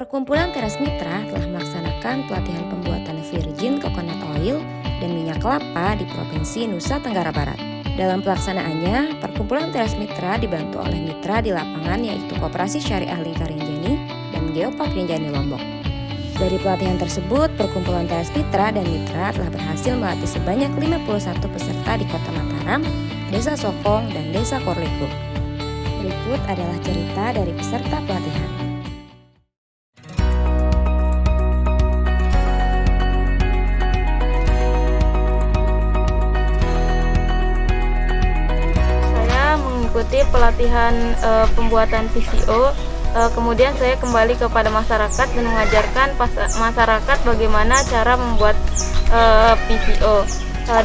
Perkumpulan Teras Mitra telah melaksanakan pelatihan pembuatan virgin coconut oil dan minyak kelapa di Provinsi Nusa Tenggara Barat. Dalam pelaksanaannya, Perkumpulan Teras Mitra dibantu oleh mitra di lapangan yaitu Koperasi Syariah Lingkar Rinjani dan Geopark Rinjani Lombok. Dari pelatihan tersebut, Perkumpulan Teras Mitra dan mitra telah berhasil melatih sebanyak 51 peserta di Kota Mataram, Desa Sokong, dan Desa Korlego. Berikut adalah cerita dari peserta pelatihan. Saya mengikuti pelatihan pembuatan PCO. Kemudian saya kembali kepada masyarakat dan mengajarkan masyarakat bagaimana cara membuat PCO.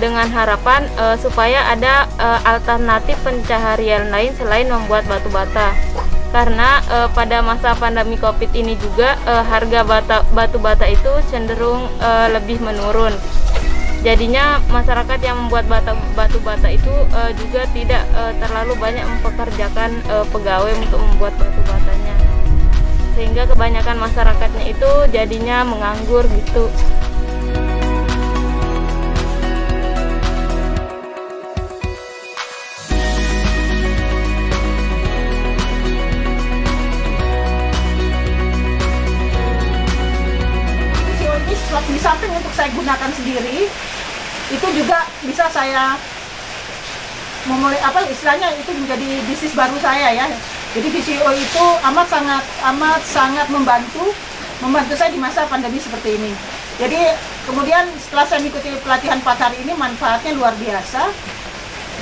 Dengan harapan supaya ada alternatif pencaharian lain selain membuat batu bata. Karena pada masa pandemi Covid ini juga harga batu bata itu cenderung lebih menurun. Jadinya masyarakat yang membuat batu bata itu juga tidak terlalu banyak mempekerjakan pegawai untuk membuat batu batanya. Sehingga kebanyakan masyarakatnya itu jadinya menganggur gitu. Di samping untuk saya gunakan sendiri, itu juga bisa saya memulai istilahnya itu menjadi bisnis baru saya ya. Jadi VCO itu amat sangat membantu saya di masa pandemi seperti ini. Jadi kemudian setelah saya mengikuti pelatihan 4 hari ini, manfaatnya luar biasa.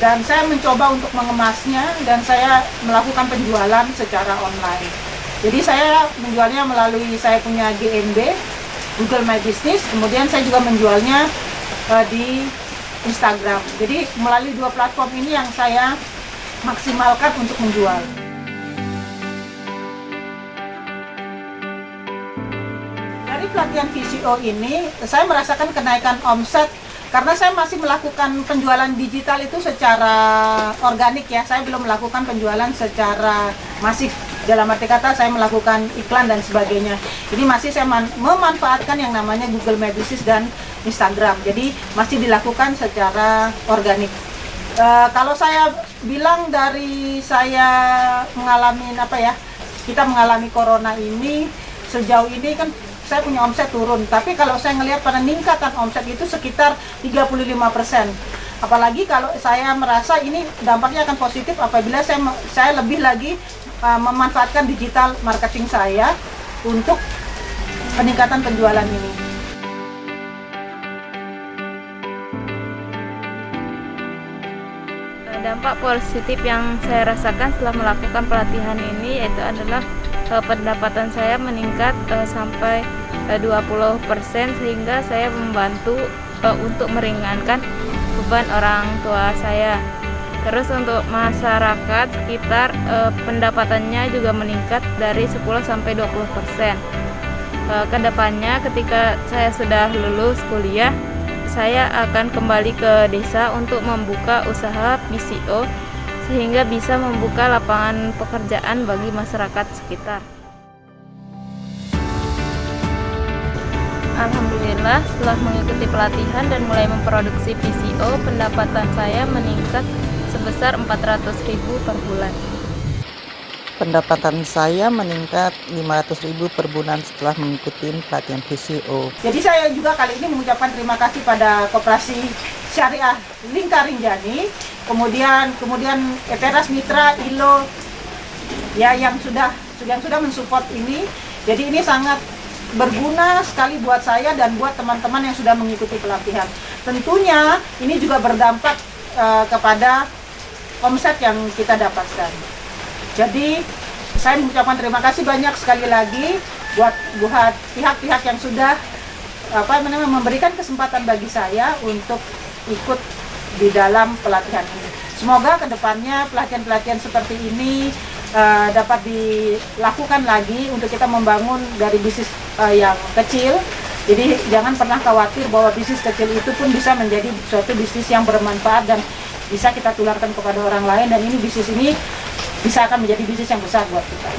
Dan saya mencoba untuk mengemasnya dan saya melakukan penjualan secara online. Jadi saya menjualnya melalui saya punya GMB, Google My Business, kemudian saya juga menjualnya di Instagram. Jadi melalui 2 platform ini yang saya maksimalkan untuk menjual. Dari pelatihan VCO ini, saya merasakan kenaikan omset karena saya masih melakukan penjualan digital itu secara organik ya. Saya belum melakukan penjualan secara masif. Dalam arti kata saya melakukan iklan dan sebagainya. Jadi masih saya memanfaatkan yang namanya Google My Business dan Instagram. Jadi masih dilakukan secara organik. Kalau saya bilang dari saya mengalami kita mengalami corona ini, sejauh ini kan saya punya omset turun. Tapi kalau saya ngelihat peningkatan omset itu sekitar 35%. Apalagi kalau saya merasa ini dampaknya akan positif apabila saya lebih lagi memanfaatkan digital marketing saya untuk peningkatan penjualan ini. Dampak positif yang saya rasakan setelah melakukan pelatihan ini yaitu adalah pendapatan saya meningkat sampai 20% sehingga saya membantu untuk meringankan beban orang tua saya. Terus untuk masyarakat sekitar pendapatannya juga meningkat dari 10-20%. Kedepannya ketika saya sudah lulus kuliah, saya akan kembali ke desa untuk membuka usaha PCO sehingga bisa membuka lapangan pekerjaan bagi masyarakat sekitar. Alhamdulillah, setelah mengikuti pelatihan dan mulai memproduksi PCO, pendapatan saya meningkat sebesar 400.000 per bulan. Pendapatan saya meningkat 500.000 per bulan setelah mengikuti pelatihan PCO. Jadi saya juga kali ini mengucapkan terima kasih pada Koperasi Syariah Lingkar Rinjani, kemudian Teras Mitra, ILO ya yang sudah mensupport ini. Jadi ini sangat berguna sekali buat saya dan buat teman-teman yang sudah mengikuti pelatihan. Tentunya ini juga berdampak kepada omset yang kita dapatkan. Jadi saya mengucapkan terima kasih banyak sekali lagi buat pihak-pihak yang sudah memberikan kesempatan bagi saya untuk ikut di dalam pelatihan ini. Semoga kedepannya pelatihan-pelatihan seperti ini dapat dilakukan lagi untuk kita membangun dari bisnis yang kecil. Jadi jangan pernah khawatir bahwa bisnis kecil itu pun bisa menjadi suatu bisnis yang bermanfaat dan bisa kita tularkan kepada orang lain, dan ini bisnis ini bisa akan menjadi bisnis yang besar buat kita.